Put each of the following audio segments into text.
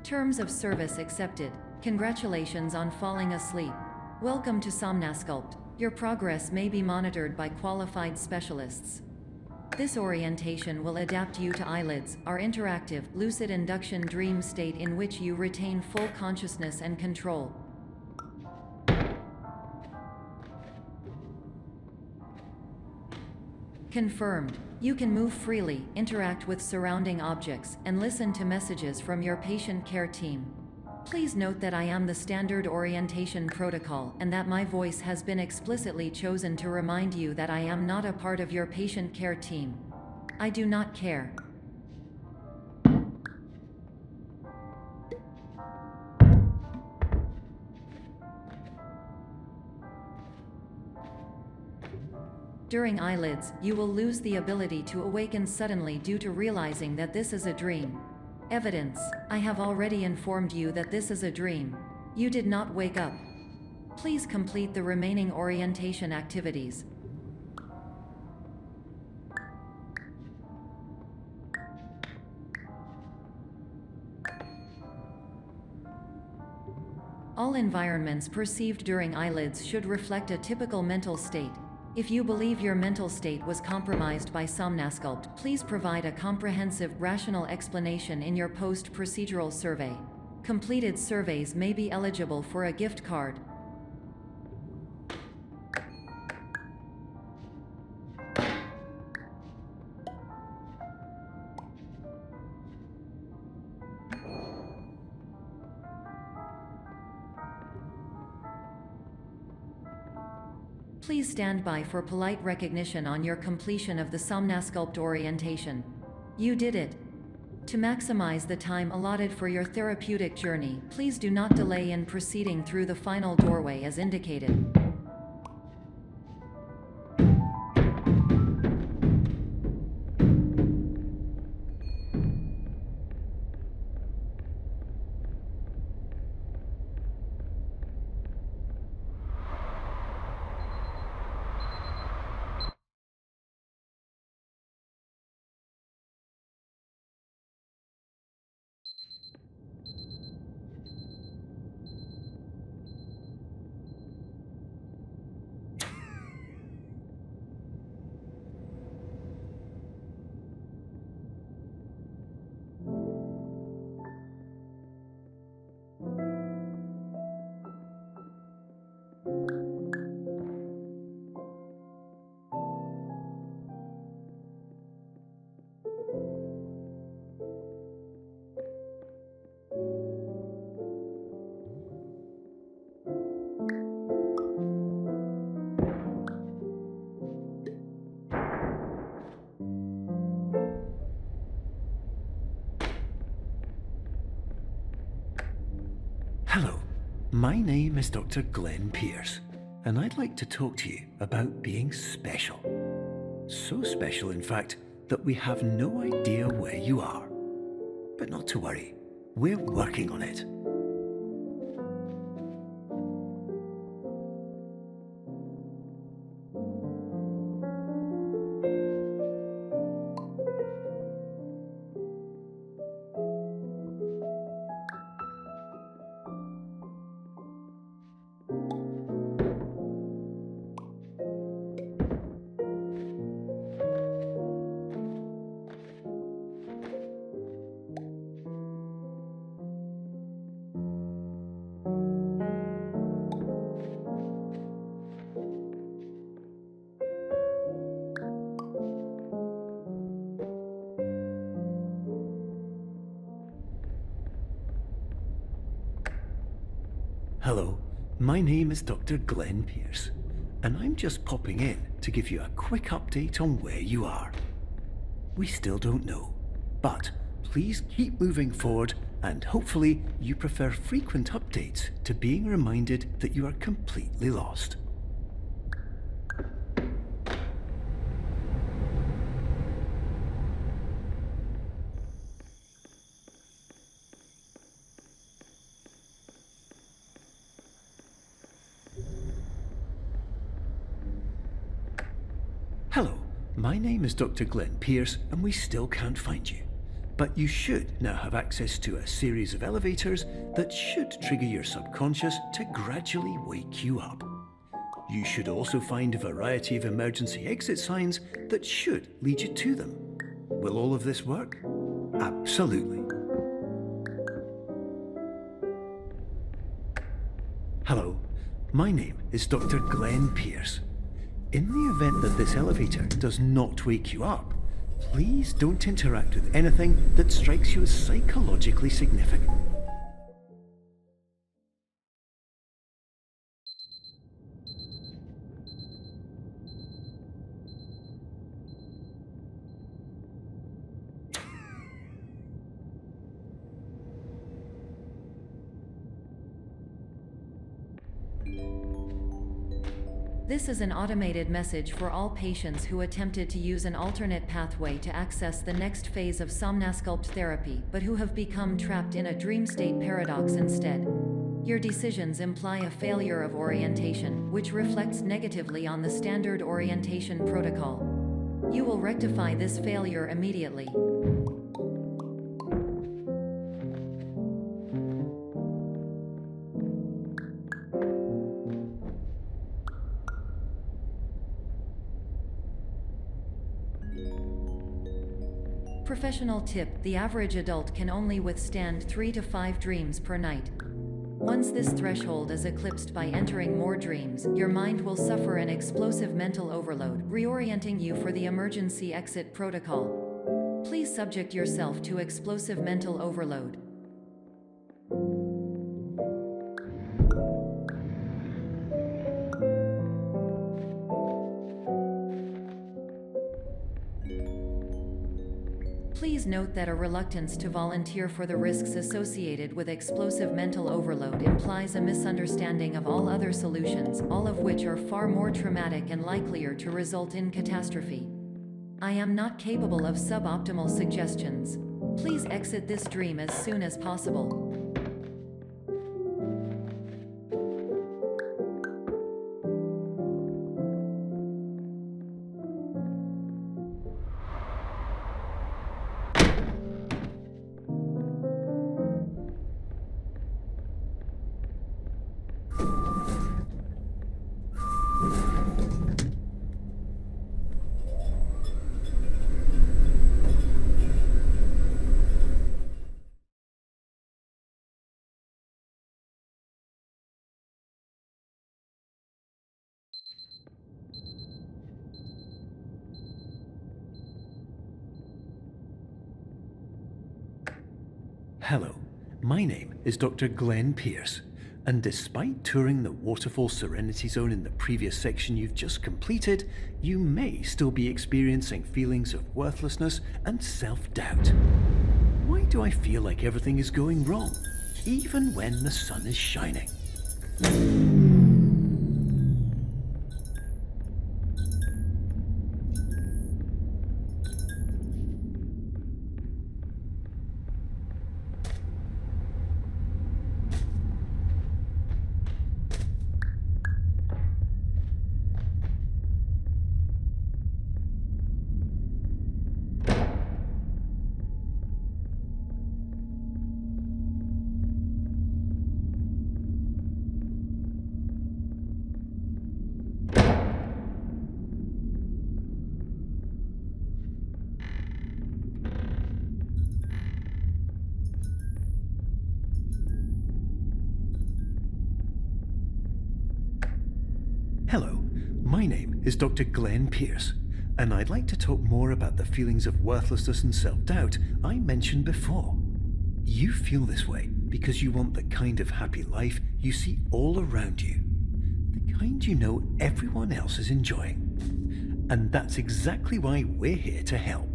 Terms of service accepted. Congratulations on falling asleep. Welcome to Somnasculpt. Your progress may be monitored by qualified specialists. This orientation will adapt you to eyelids, our interactive, lucid induction dream state in which you retain full consciousness and control. Confirmed. You can move freely, interact with surrounding objects, and listen to messages from your patient care team. Please note that I am the standard orientation protocol and that my voice has been explicitly chosen to remind you that I am not a part of your patient care team. I do not care. During eyelids, you will lose the ability to awaken suddenly due to realizing that this is a dream. Evidence: I have already informed you that this is a dream. You did not wake up. Please complete the remaining orientation activities. All environments perceived during eyelids should reflect a typical mental state. If you believe your mental state was compromised by Somnasculpt, please provide a comprehensive, rational explanation in your post-procedural survey. Completed surveys may be eligible for a gift card. Please stand by for polite recognition on your completion of the Somnasculpt orientation. You did it. To maximize the time allotted for your therapeutic journey, please do not delay in proceeding through the final doorway as indicated. Hello, my name is Dr. Glenn Pierce, and I'd like to talk to you about being special. So special, in fact, that we have no idea where you are. But not to worry, we're working on it. Hello, my name is Dr. Glenn Pierce, and I'm just popping in to give you a quick update on where you are. We still don't know, but please keep moving forward, and hopefully you prefer frequent updates to being reminded that you are completely lost. Hello, my name is Dr. Glenn Pierce, and we still can't find you. but you should now have access to a series of elevators that should trigger your subconscious to gradually wake you up. You should also find a variety of emergency exit signs that should lead you to them. Will all of this work? Absolutely. Hello, my name is Dr. Glenn Pierce. In the event that this elevator does not wake you up, please don't interact with anything that strikes you as psychologically significant. This is an automated message for all patients who attempted to use an alternate pathway to access the next phase of somnasculpt therapy, but who have become trapped in a dream state paradox instead. Your decisions imply a failure of orientation, which reflects negatively on the standard orientation protocol. You will rectify this failure immediately. Professional tip: the average adult can only withstand 3 to 5 dreams per night. Once this threshold is eclipsed by entering more dreams, your mind will suffer an explosive mental overload, reorienting you for the emergency exit protocol. Please subject yourself to explosive mental overload. Please note that a reluctance to volunteer for the risks associated with explosive mental overload implies a misunderstanding of all other solutions, all of which are far more traumatic and likelier to result in catastrophe. I am not capable of suboptimal suggestions. Please exit this dream as soon as possible. Hello, my name is Dr. Glenn Pierce, and despite touring the Waterfall Serenity Zone in the previous section you've just completed, you may still be experiencing feelings of worthlessness and self-doubt. Why do I feel like everything is going wrong, even when the sun is shining? Hello, my name is Dr. Glenn Pierce, and I'd like to talk more about the feelings of worthlessness and self-doubt I mentioned before. You feel this way because you want the kind of happy life you see all around you, the kind you know everyone else is enjoying. And that's exactly why we're here to help.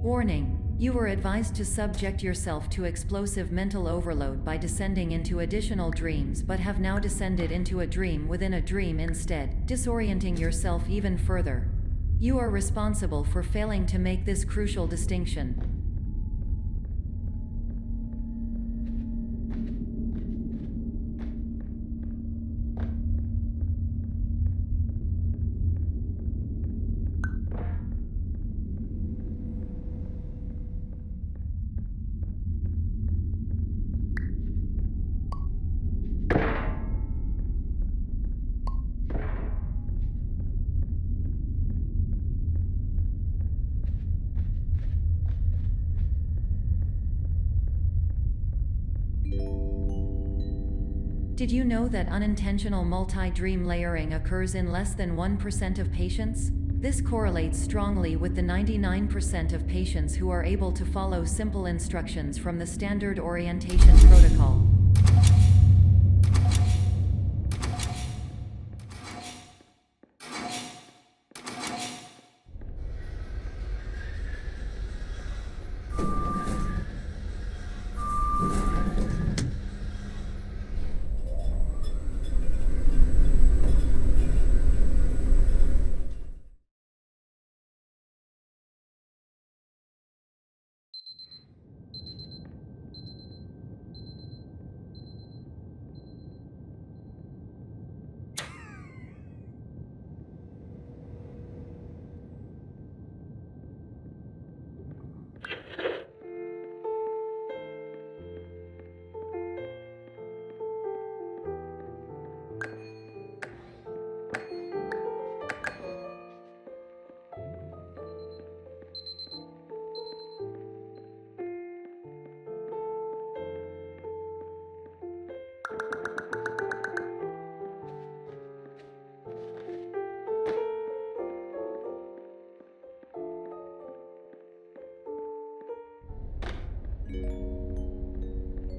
Warning: you were advised to subject yourself to explosive mental overload by descending into additional dreams, but have now descended into a dream within a dream instead, disorienting yourself even further. You are responsible for failing to make this crucial distinction. Did you know that unintentional multi-dream layering occurs in less than 1% of patients? This correlates strongly with the 99% of patients who are able to follow simple instructions from the standard orientation protocol.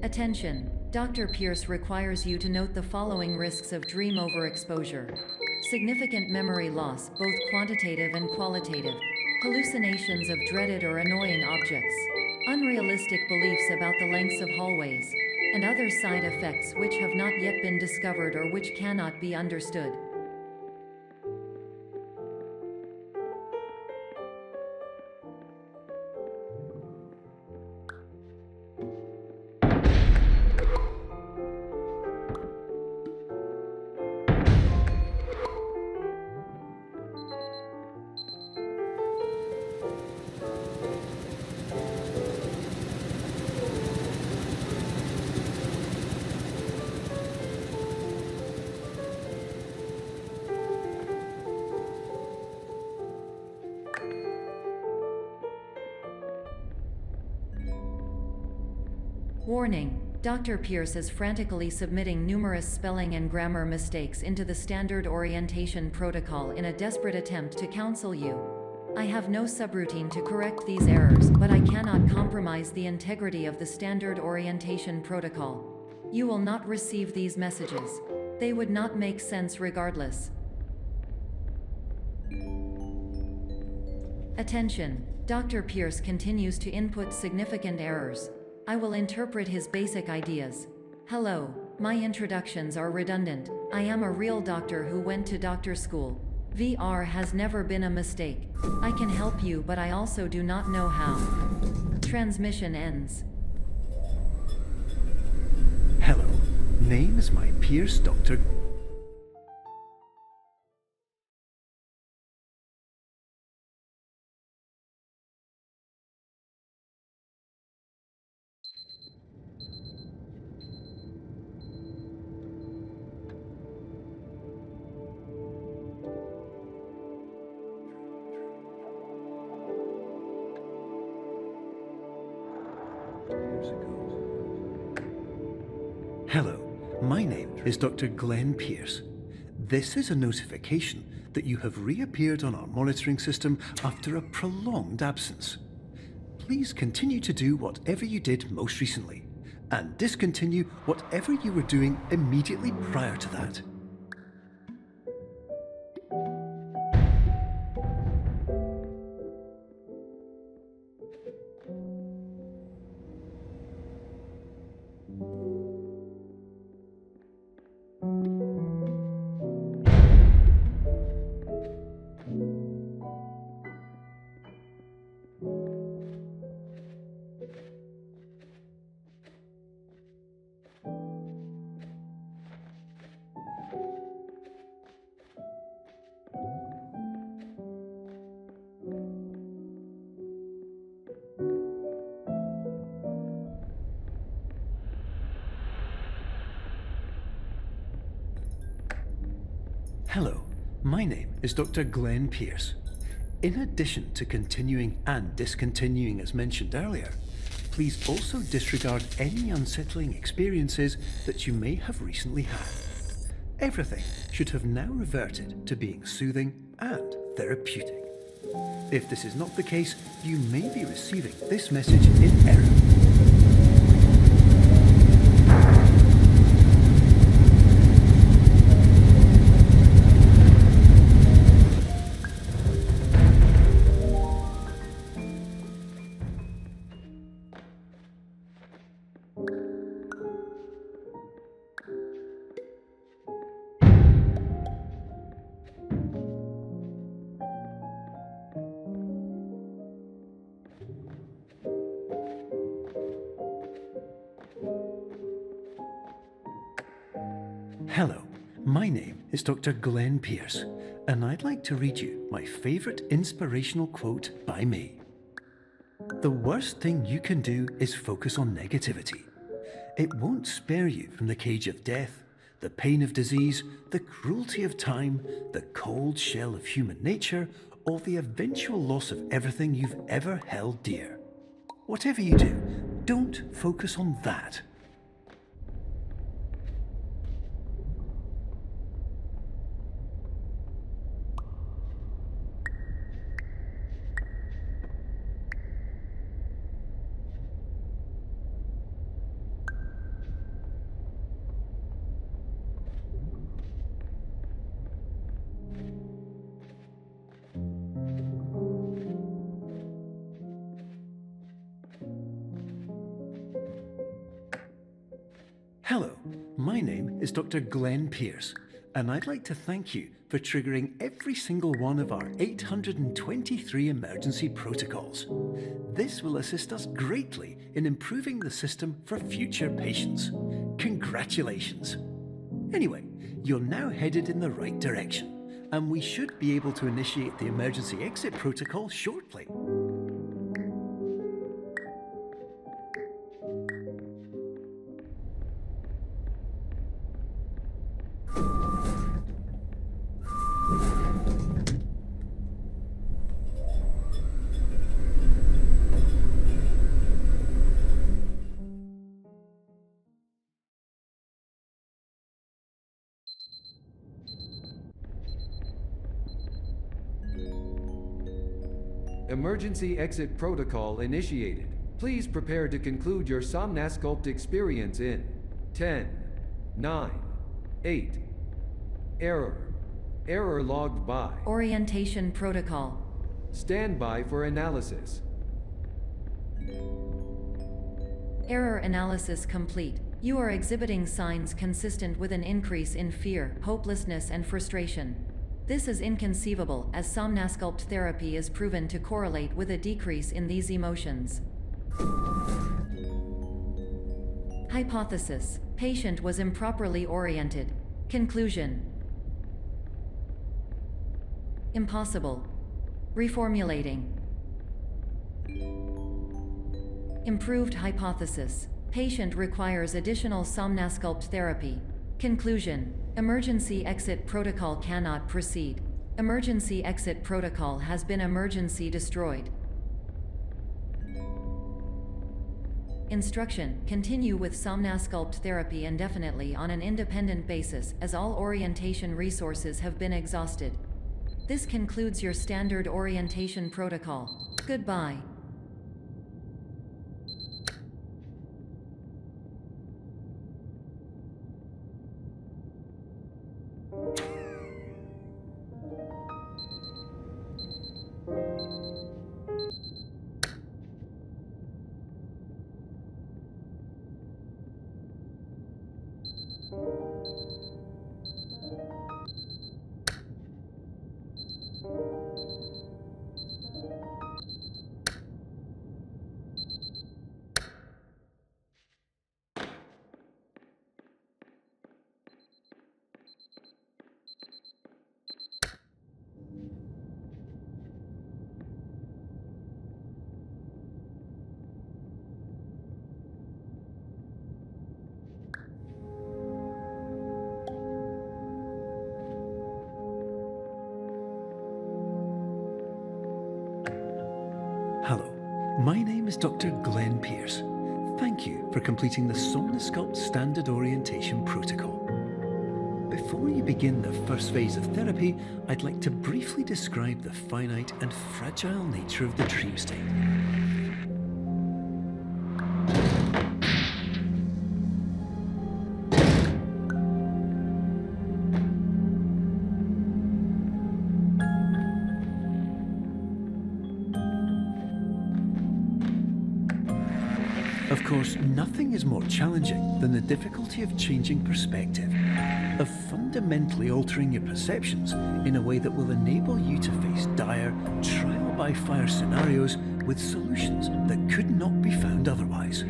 Attention! Dr. Pierce requires you to note the following risks of dream overexposure. Significant memory loss, both quantitative and qualitative. Hallucinations of dreaded or annoying objects. Unrealistic beliefs about the lengths of hallways. And other side effects which have not yet been discovered or which cannot be understood. Warning: Dr. Pierce is frantically submitting numerous spelling and grammar mistakes into the standard orientation protocol in a desperate attempt to counsel you. I have no subroutine to correct these errors, but I cannot compromise the integrity of the standard orientation protocol. You will not receive these messages. They would not make sense regardless. Attention! Dr. Pierce continues to input significant errors. I will interpret his basic ideas. Hello, my introductions are redundant. I am a real doctor who went to doctor school. VR has never been a mistake. I can help you, but I also do not know how. Transmission ends. Hello, name is my Pierce Dr. Hello, my name is Dr. Glenn Pierce. This is a notification that you have reappeared on our monitoring system after a prolonged absence. Please continue to do whatever you did most recently, and discontinue whatever you were doing immediately prior to that. Hello, my name is Dr. Glenn Pierce. In addition to continuing and discontinuing as mentioned earlier, please also disregard any unsettling experiences that you may have recently had. Everything should have now reverted to being soothing and therapeutic. If this is not the case, you may be receiving this message in error. Hello, my name is Dr. Glenn Pierce, and I'd like to read you my favourite inspirational quote by me. The worst thing you can do is focus on negativity. It won't spare you from the cage of death, the pain of disease, the cruelty of time, the cold shell of human nature, or the eventual loss of everything you've ever held dear. Whatever you do, don't focus on that. Hello, my name is Dr. Glenn Pierce, and I'd like to thank you for triggering every single one of our 823 emergency protocols. This will assist us greatly in improving the system for future patients. Congratulations! Anyway, you're now headed in the right direction, and we should be able to initiate the emergency exit protocol shortly. Emergency exit protocol initiated. Please prepare to conclude your Somnasculpt experience in 10, 9, 8. Error. Error logged by. Orientation protocol. Stand by for analysis. Error analysis complete. You are exhibiting signs consistent with an increase in fear, hopelessness, and frustration. This is inconceivable, as Somnasculpt therapy is proven to correlate with a decrease in these emotions. Hypothesis: patient was improperly oriented. Conclusion: impossible. Reformulating. Improved hypothesis: patient requires additional Somnasculpt therapy. Conclusion: emergency exit protocol cannot proceed. Emergency exit protocol has been emergency destroyed. Instruction: continue with Somnasculpt therapy indefinitely on an independent basis, as all orientation resources have been exhausted. This concludes your standard orientation protocol. Goodbye. my name is Dr. Glenn Pierce. Thank you for completing the Somnosculpt Standard Orientation Protocol. Before you begin the first phase of therapy, I'd like to briefly describe the finite and fragile nature of the dream state. Of course, nothing is more challenging than the difficulty of changing perspective, of fundamentally altering your perceptions in a way that will enable you to face dire, trial-by-fire scenarios with solutions that could not be found otherwise.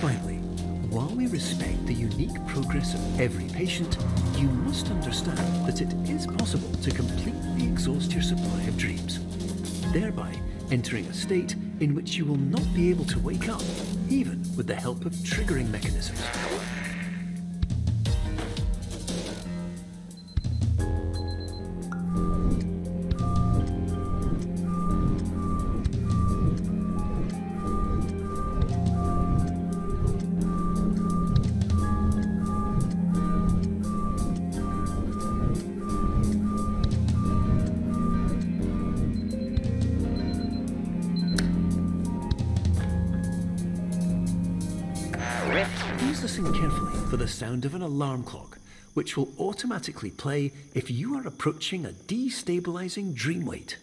Finally, while we respect the unique progress of every patient, you must understand that it is possible to completely exhaust your supply of dreams, thereby entering a state in which you will not be able to wake up, even with the help of triggering mechanisms. Please listen carefully for the sound of an alarm clock, which will automatically play if you are approaching a destabilizing dream weight.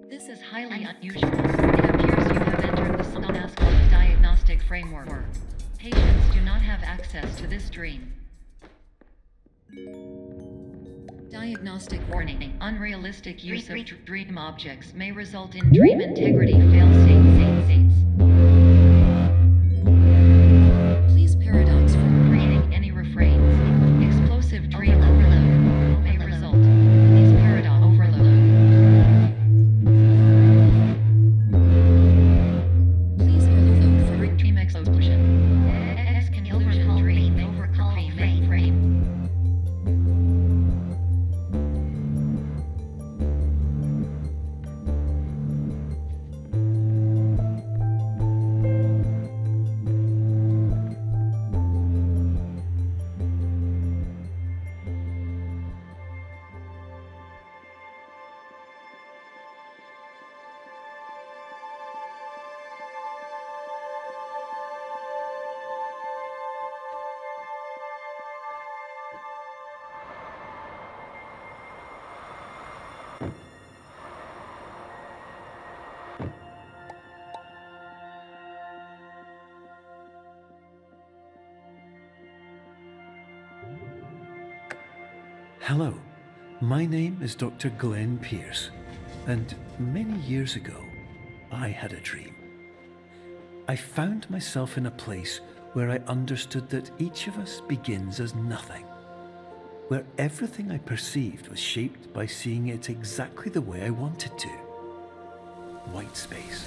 This is highly unusual. It appears you have entered the Somnosculpt diagnostic framework. Patients do not have access to this dream. Diagnostic warning. Unrealistic use of dream objects may result in dream integrity fail-states. Please paradox from creating any refrains. Explosive dream overload may result. Please paradox overload. Please overload for dream explosion. Exclusion dream overcall frame. Hello, my name is Dr. Glenn Pierce, and many years ago, I had a dream. I found myself in a place where I understood that each of us begins as nothing, where everything I perceived was shaped by seeing it exactly the way I wanted to. Whitespace.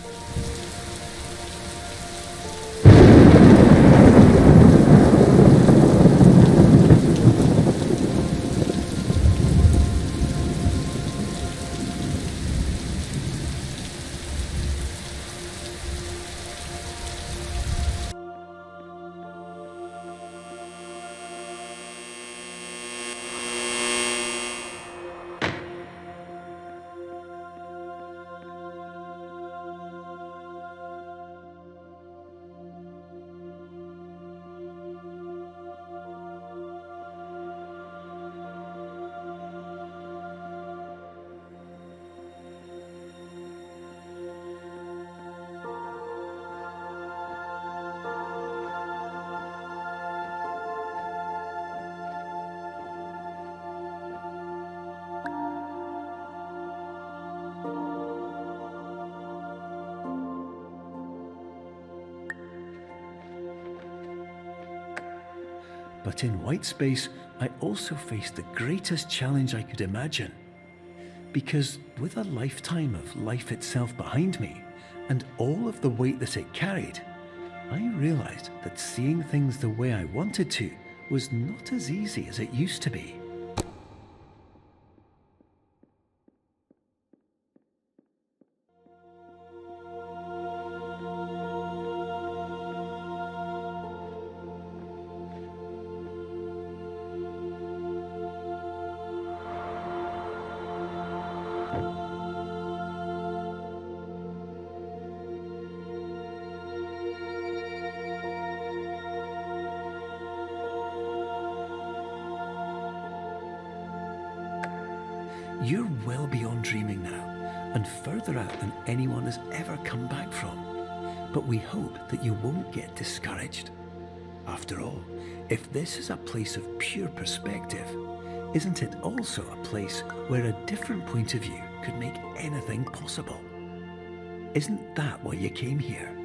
But in Whitespace, I also faced the greatest challenge I could imagine. Because with a lifetime of life itself behind me, and all of the weight that it carried, I realized that seeing things the way I wanted to was not as easy as it used to be. You're well beyond dreaming now, and further out than anyone has ever come back from. But we hope that you won't get discouraged. After all, if this is a place of pure perspective, isn't it also a place where a different point of view could make anything possible? Isn't that why you came here?